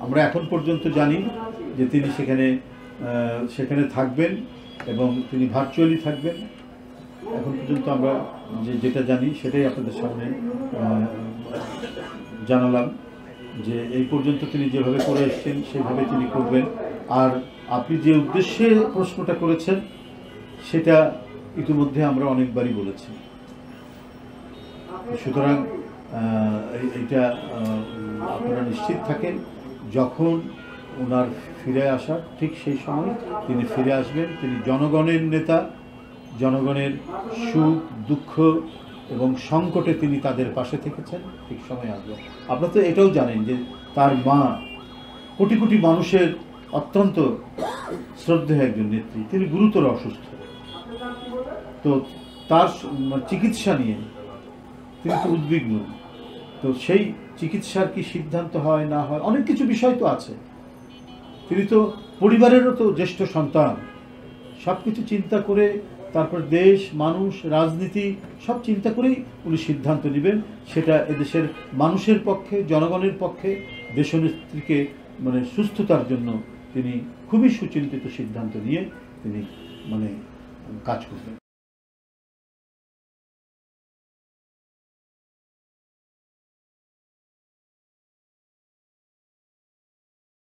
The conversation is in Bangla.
আমরা এখন পর্যন্ত জানি যে তিনি সেখানে থাকবেন এবং তিনি ভার্চুয়ালি থাকবেন। এখন পর্যন্ত আমরা যেটা জানি সেটাই আপনাদের সামনে জানালাম, যে এই পর্যন্ত তিনি যেভাবে করে এসছেন সেভাবে তিনি করবেন। আর আপনি যে উদ্দেশ্যে প্রশ্নটা করেছেন সেটা ইতিমধ্যে আমরা অনেকবারই বলেছি। সুতরাং এটা আপনারা নিশ্চিত থাকেন, যখন ওনার ফিরে আসার ঠিক সেই সময় তিনি ফিরে আসবেন। তিনি জনগণের নেতা, জনগণের সুখ দুঃখ এবং সংকটে তিনি তাদের পাশে থেকেছেন, ঠিক সময় আসবেন। আপনারা তো এটাও জানেন যে তার মা কোটি কোটি মানুষের অত্যন্ত শ্রদ্ধেয় একজন নেত্রী, তিনি গুরুতর অসুস্থ। তো তার চিকিৎসা নিয়ে তিনি তো উদ্বিগ্ন। তো সেই চিকিৎসার কি সিদ্ধান্ত হয় না হয়, অনেক কিছু বিষয় তো আছে। তিনি তো পরিবারেরও তো জ্যেষ্ঠ সন্তান। সব কিছু চিন্তা করে তারপর দেশ, মানুষ, রাজনীতি সব চিন্তা করেই উনি সিদ্ধান্ত নেবেন। সেটা এদেশের মানুষের পক্ষে, জনগণের পক্ষে, দেশনেত্রীকে সুস্থতার জন্য তিনি খুবই সুচিন্তিত সিদ্ধান্ত নিয়ে তিনি কাজ করবেন।